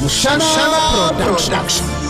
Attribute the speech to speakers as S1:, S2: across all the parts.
S1: Mushana Production.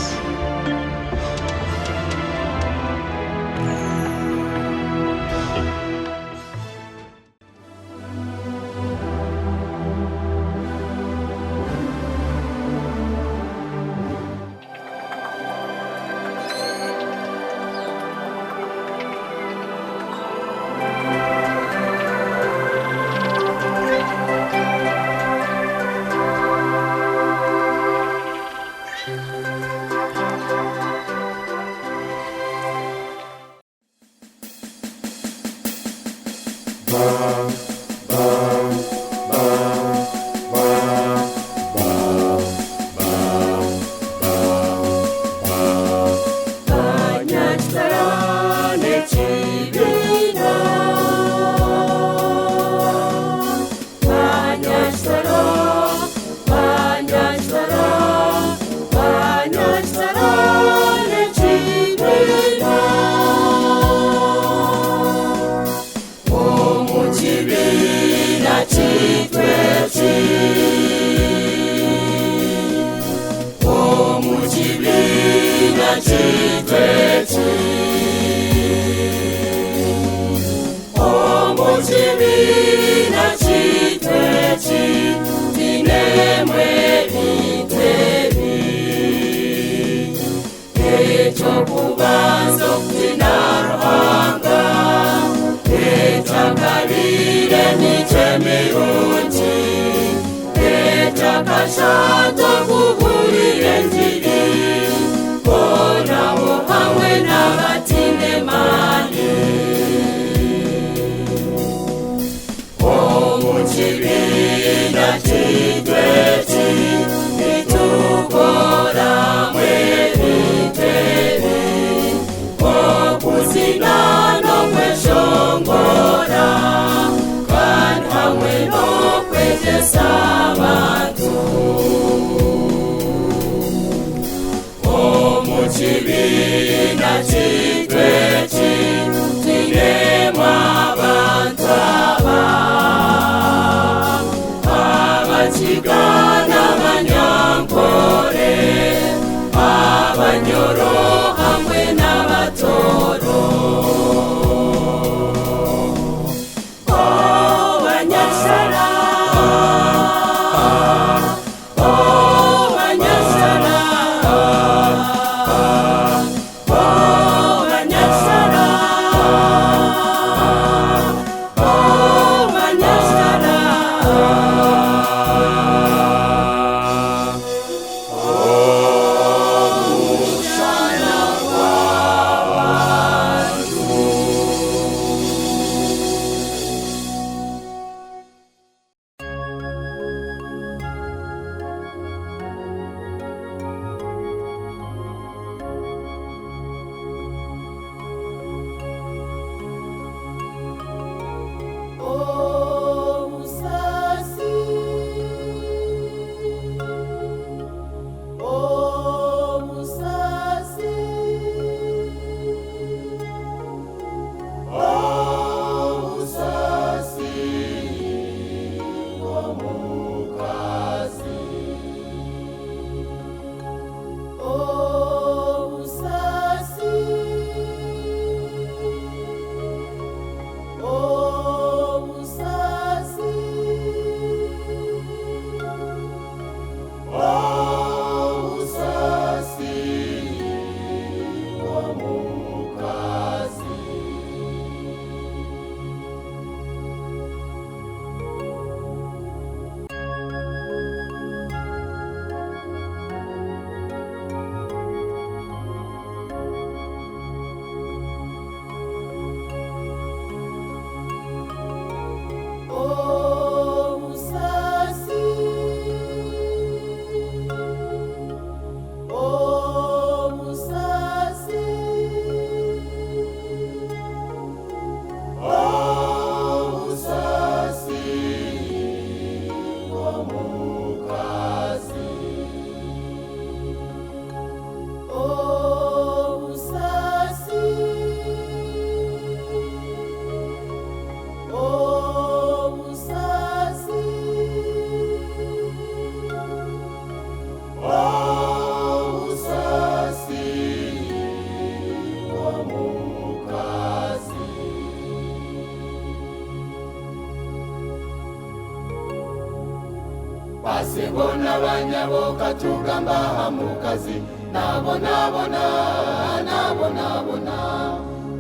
S1: basebona banyaboka tugamba hamukazi nabona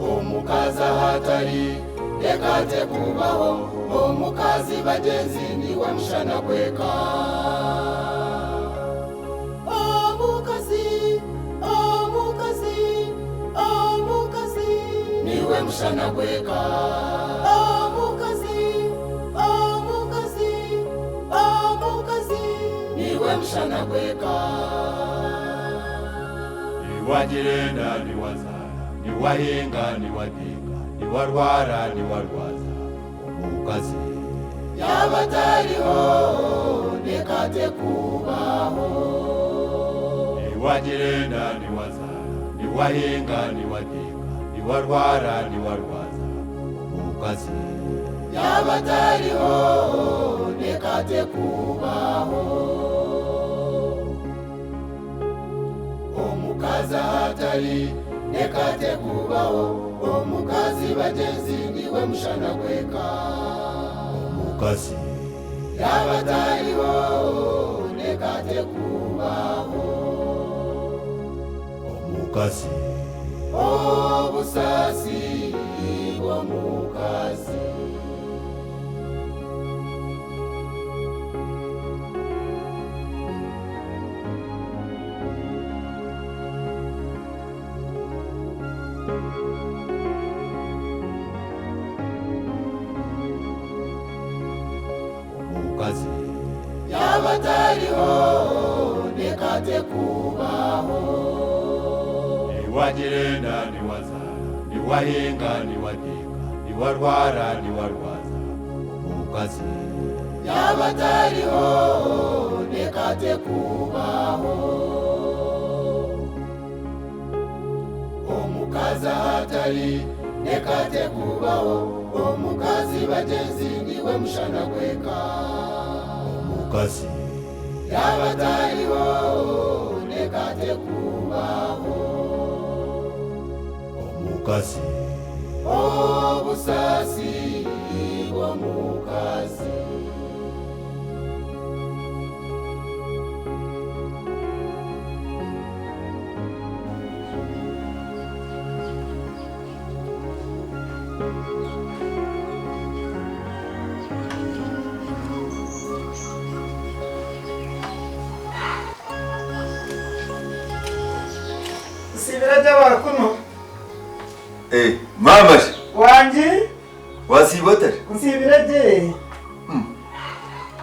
S1: omukazi hatari lekate kubaho omukazi bagenzi niwe mshana kweka omukazi niwe mshana kweka niwe mshana kweka niwajirenda niwazara niwahinga niwadinga niwarwara niwarwaza omukazi yabatariho nekate kubaho niwajirenda niwazara niwahinga niwadinga niwarwara niwarwaza omukazi yabatariho nekate kubaho omukazi hatari nekate kubaho omukazi bagenzi niwe mshana kweka omukazi yabatariho nekate kubaho omukazi obusasi bw'omukazi omukazi yabatariho nekate kubaho niwajirenda niwazara niwahinga niwadinga niwarwara niwarwaza omukazi yabatariho nekate kubaho omukazi hatari nekate kubaho omukazi bagenzi niwe mshana kweka omukazi yabatariho nekate kubaho omukazi obusasi bw'omukazi
S2: Sibiraja wakuno.
S3: Mama
S2: Wanji?
S3: Wasibote?
S2: Sibiraje.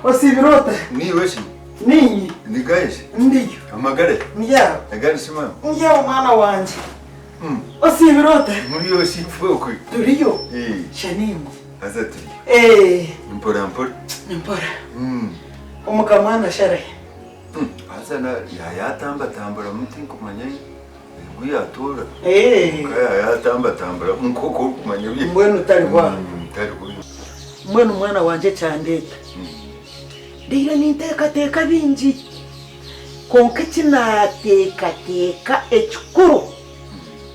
S2: Osibirota.
S3: Ni weshi?
S2: Ninyi?
S3: Ndigaje?
S2: Ndiyo.
S3: Amagare?
S2: Ndiyo.
S3: Agari shima?
S2: Ndiyo mwana wanje. Osibirota.
S3: Muri yoshi foko.
S2: Turiyo? Shanimu.
S3: Aza turiyo. Mpora.
S2: Umukamwana share.
S3: Aza na yatambura mutinko manyayi. Wiyatora. Yatambura mukoko kumanyayi.
S2: Mbwenu tarwa.
S3: Tarwa.
S2: Mbwenu mwana wanje cyandeta. Ndira niteka bingi. Konke kinateka ekikuru.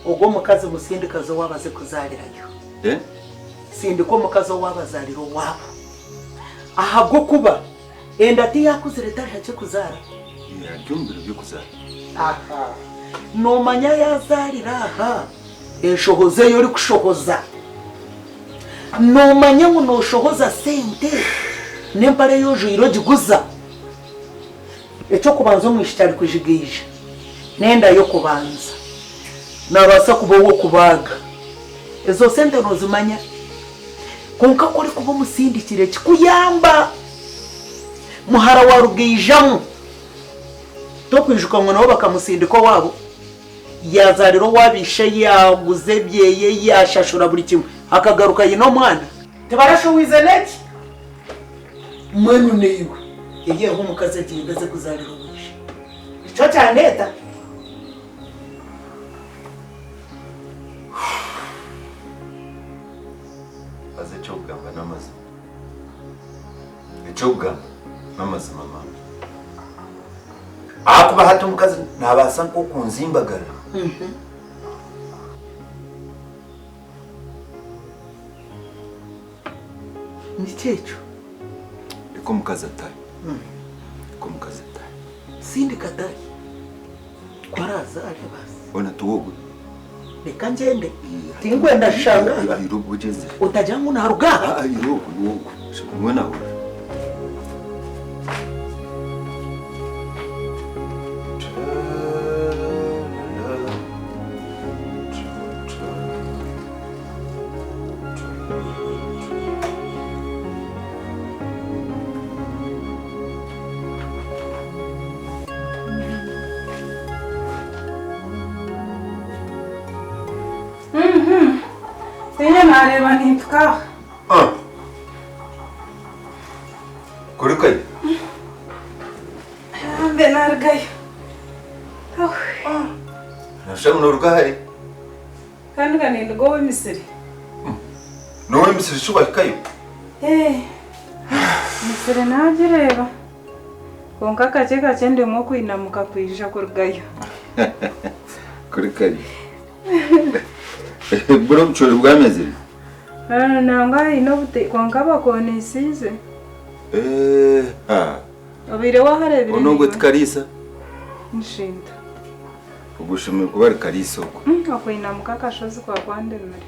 S2: Ubwo mukazi musindikazo wabaze kuzarirayo. Sindiko mukazo wabazariro wabo. Ahabwo kuba endati yakuzire tashache kuzara.
S3: Yajumbira byo kuzara.
S2: No manya yazarira aha. Eshohoze yori kushohoza. No manya no shohoza sente. Nempare yojo iroji guza. Echo kubanza mwishitari kujigije. Nenda yo kubanza. Nabasa kubawo kubaga. Ezo sente nozimanya. Konka kuri kuba musindikire kikuyamba. Muhara warugijamo. Tokwijuka ngo nabo bakamusindiko wabo. Yazariro wabishe yaguze byeye yashashura buri kimwe. Akagaruka yino mwana. Tebarasho wizeneki. Mwenu niwe. Yeye ho mukaze kigaze kuzariro wishe. Ico cyandeta.
S3: Chogamba namazima. Chogamba namazima mama. Akuba hatu mukazi nabasa nko kunzimbagara.
S2: Nichecho.
S3: Iko mukazi atari. ko mukazi ta
S2: sindi kadai kwarazare basi
S3: ona tuwogo
S2: reka ngende tingwenda shanga
S3: irobo ugeze
S2: utajya ngo narugaha
S3: irobo wogo mwana we
S4: Saya nareba nitwa.
S3: Kuri kai?
S4: Ambe nargayo.
S3: Nashamu n'urugahari.
S4: Kandi kaninde go w'Imisiri.
S3: No w'Imisiri shuba kayo.
S4: Misiri nagireba. Konka kake ndimo kwinamuka kwijja kurgayo.
S3: Kuri kai. Buro buchori bwameze.
S4: Nanga ino bute konka bakone isize.
S3: Ha.
S4: Obire waharebire.
S3: Onongo tikarisa.
S4: Nshinda.
S3: Ugushimwe kubari kariso.
S4: Akwinamuka kashozi kwa kwandenure.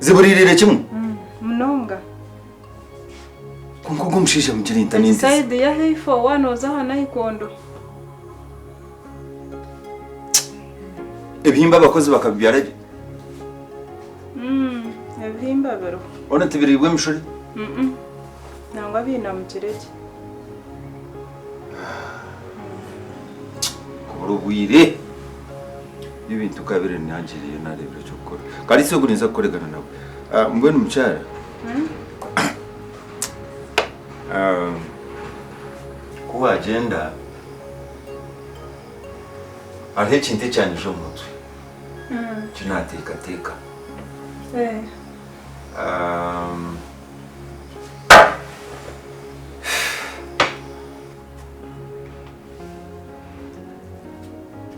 S3: Ziburirire kimwe.
S4: Mnonga.
S3: Kunkugo mshisha mjini internet.
S4: Side ya heifo wanoza hana ikondo.
S3: Ebihimba abakozi bakabyaraje.
S4: Ebihimba bero.
S3: Ona tibiribwe mshuri?
S4: Nangwa bina mukireke.
S3: Kurubwire. Ibintu kabire nyanjiriye narebere cyo gukora. Kariso gurinza kuregana nawe. Mbwene mucyara. Kuba agenda ariho kintu cyane ejo mutwe kinateka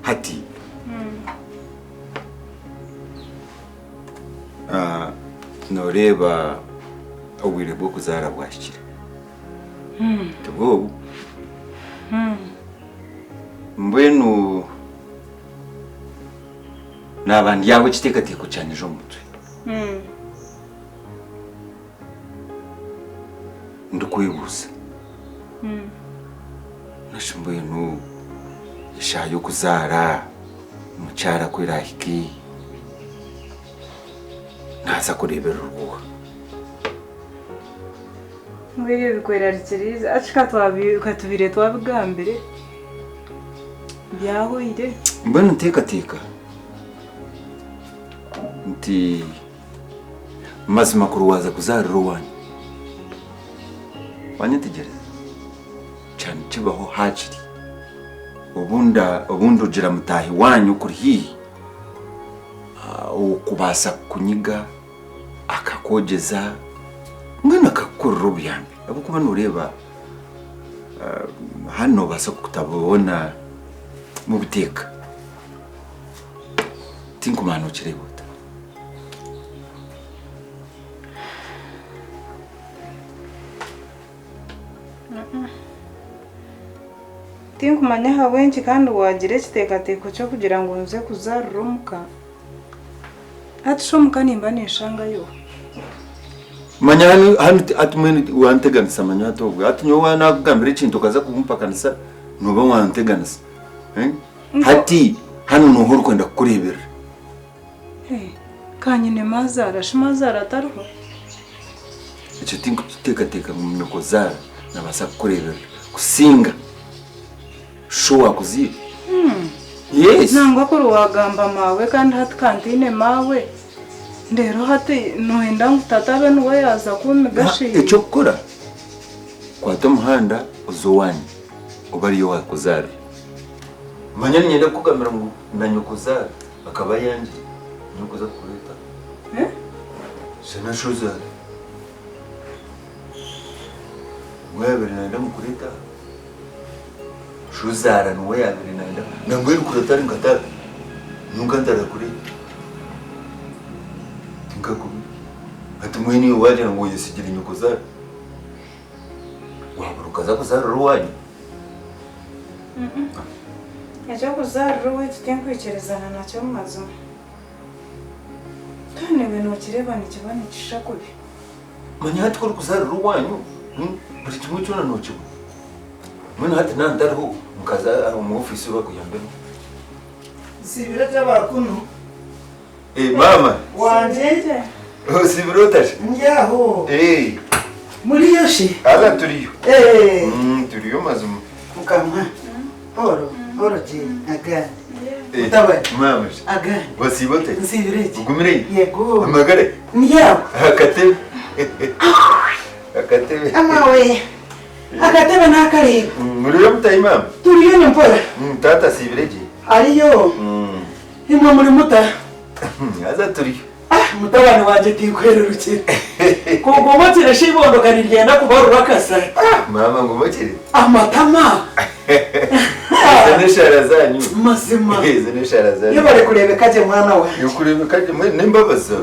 S3: hati noreba ubwire bwo kuzara bwashikira tugobu mbwenu nabandi yawe kitekateko cyane ejo mutwe ndikwibuza nashimbuenu yashayo kuzara mucyara kwirahiki naza kurebera urubuga
S4: Ngwiye bikwera rikiriza achika ukatubire twabigambire byahoire
S3: mbona ntekateka nti mazima kuruwaza kuzarira uwanyu wanyetegereza cyane kibaho hajiri ubundi ugira mutahi wanyu kuri hihi ukubasa kunyiga akakogeza mwana akakurura ubuyambi abo kuba nureba hano basa kutabona mu biteka tinkumanukire buta
S4: tinkumanya hawenki kandi wagire kitekateko cyo kugira ngo nze kuzarurumuka atishomuka nimba nishanga yo
S3: manya hano atumwe wanteganisa manya atobwe atunyo wana kugambira ikintu kaza kumpakanisa nuba wanteganisa hati hano nuhuru kwenda kurebera
S4: kanyine mazara shimazara taruho
S3: icyo tinko kitekateka mu myoko zara nabasa kurebera kusinga showa kuzira yes
S4: nangwa ko ruwagamba mawe kandi hati kantine mawe ndero hati noenda ngutatabe nuwe yaza kumigashiye
S3: icyo gukora kwata umuhanda uzowanyu uba ariyo wakuzara manya nyenda kugamira ngo na nyoko zara akaba yanjye nyoko za kureta sena shoza mwebere naenda mukureta shuzara nuwe yabere naenda nangwe kureta ngata nungandara kureta tinkakubi ati mweni waje ngo yisigira inyoko zara wabarukaza kuzara ruwanyu
S4: icyo kuzarura we tutenkwikerezana nacyo mu mazu kandi ibintu ukirebana ikibanisha kubi
S3: manya hati kuri kuzarura uwanyu buri kimwe cyona ntukibona mwene hati nandariho mukaza mu ofisi bakuyambemo
S2: si ibiro by'abakunu
S3: mama
S2: wanje
S3: si ibiro utaje
S2: njyaho muri yo shi
S3: ala turiyo turiyo mazuma
S2: mukamwa oro je agane utabari
S3: mama
S2: agane
S3: wasibote
S2: nsibireke
S3: ugumire
S2: yego
S3: amagare
S2: njyaho
S3: akatebe akatebe
S2: amawe akatebe n'akareba
S3: muriyo mutayi mama
S2: turiyo nyempora
S3: tata sibireke
S2: ariyo imwe muri muta
S3: aza turiyo
S2: mutabani wanje tikwererukire kugumukire shibondo kanigenda kubarura kasa
S3: mama ngumukire
S2: amatama
S3: zaneshara zanyu
S2: mazima
S3: zaneshara zanyu
S2: iyo bari kurebeka je mwana we
S3: yo kurebeka je nembabaza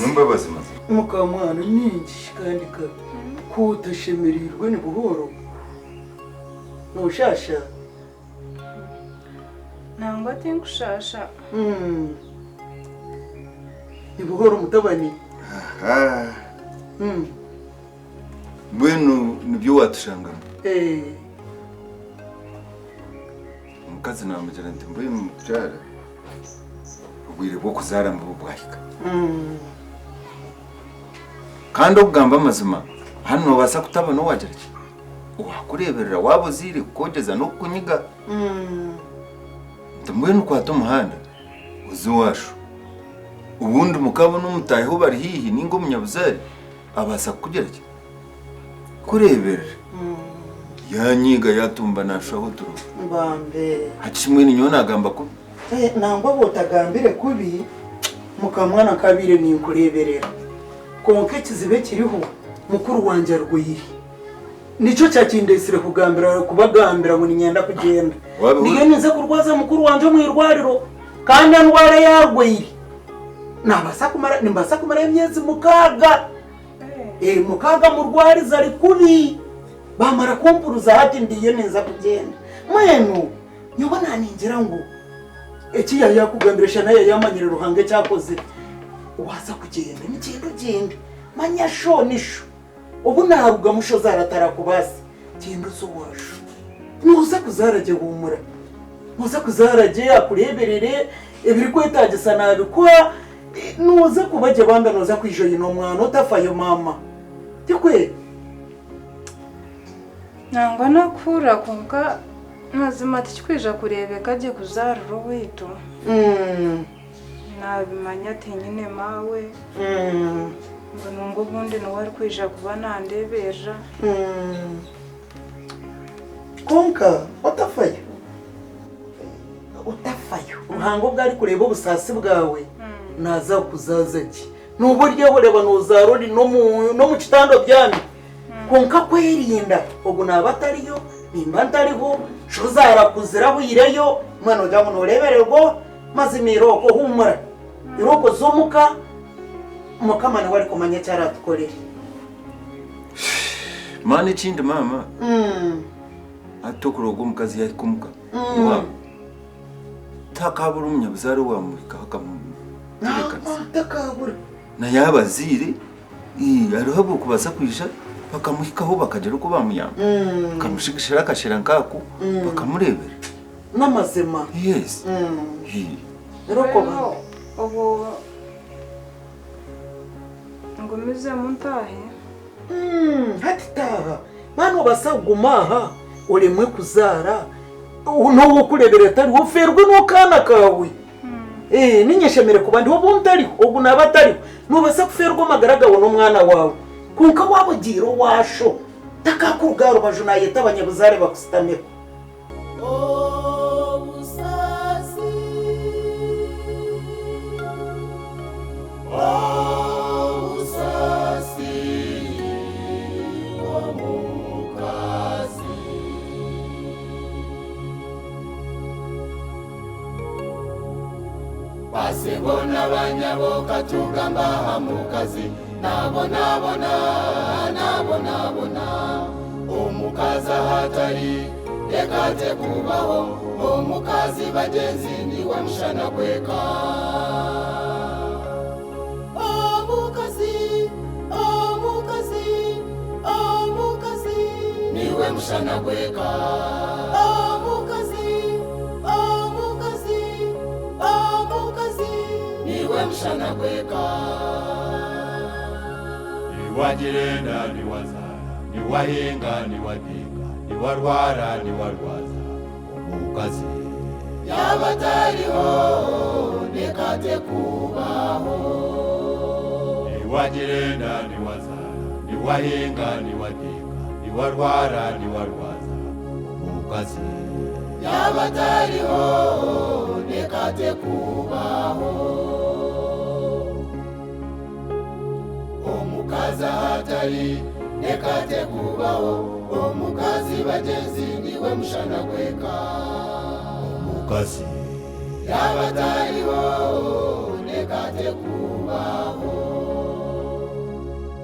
S2: nembabaza muka mwana ningi kandi ka kutashemirirwe ni buhoro nushasha
S4: nangwa tinkushasha
S2: ni buhoro mutabani
S3: mwenu nibyo watushangana mukazi namujana nti mbuye mubyara ubwire bwo kuzara mu bwahika kandi okugamba amazima hano basa kutabona wajara wakureberera wabuzire kogeza no kunyiga ndambuye nukwata umuhanda uzi washu ubundi mukabona umutayeho bari hihi ningo munyabuzari abasa kugera ki kureberera yanyiga yatumba nashaho turu
S2: mbambe
S3: hacimwe ninyo nagamba ko
S2: nangwa botagambire kubi mukamwana kabire ni kureberera konke kizibe kiriho mukuru wanje rwiri nico cyakindesire kugambira kubagambira ngo ninyenda kugenda niyo nize kurwaza mukuru wanje mu irwariro kandi ndwara yarwiri nimbasa kumara imyezi mukaga mukaga murwariza ari kubi bamara kumpuruza hati ndiye neza kugenda mwenu nyobona ningira ngo eki yari yakugambirisha naye yamanyira ruhange cyakoze waza kugenda n'ikindi ugenda manyasho nisho ubu naruga musho zaratara kubasi genda uzowasho nuza kuzarage humura nuza kuzarage akureberere ibiri kwetagisa nabi kwa nuza kubaje banga nuza kwijoye no mwana utafayo mama tikwe
S4: nangwa nakura kunka mazima tikwija kurebeka je kuzarura witu nabimanya ati nyine mawe ngo nungo bundi no wari kwija kuba nandebeja
S2: konka utafayo uruhango bwari kureba ubusasi bwawe naza kuzaza ki nuburyo bureba nuzarori no mu kitando byami konka kwerinda ubu nabatariyo nimba ntariho shozara kuzira buyireyo mwana ujya mu urebererwa maze imiroko humura iroko zumuka mukamana wari kumanya cyaratukorera
S3: mani ikindi mama atokurogo mukazi yakumuka takabura umunyabuzari wamurika hakamuterekana
S2: takabura
S3: na yabazire ariho kubaza kwisha bakamuhikaho bakagera uko bamuyamba bakamushigishira akashira nkaku bakamurebera
S2: n'amazima
S3: yes
S2: roko
S4: ubu ngumize muntahe
S2: hati taha mano basagumaha uremwe kuzara no kurebera tari uferwe no kana kawe ninyeshemere kubandi wo buntari ubu nabatari no basa kuferwa magaragawo no mwana wawe kunka wabugiro washo takakugaro bajuna yeta abanyabuzare bakusitameko
S1: basibona banyaboka tugamba hamukazi nabona omukazi ahatari rekate kubaho omukazi bagenzi niwe mushana gweka niwe mushana gweka niwe mushana gweka
S5: niwagirenda niwazara niwahinga niwadinga niwarwara niwarwaza omukazi
S1: yaba atariho rekate kubaho
S5: niwagirenda niwazara niwahinga niwadinga niwarwara niwarwaza omukazi
S1: yaba atariho rekate kubaho omukazi ahatari rekate kubaho omukazi bagenzi niwe mushana gweka
S5: omukazi
S1: yaba atariho rekate kubaho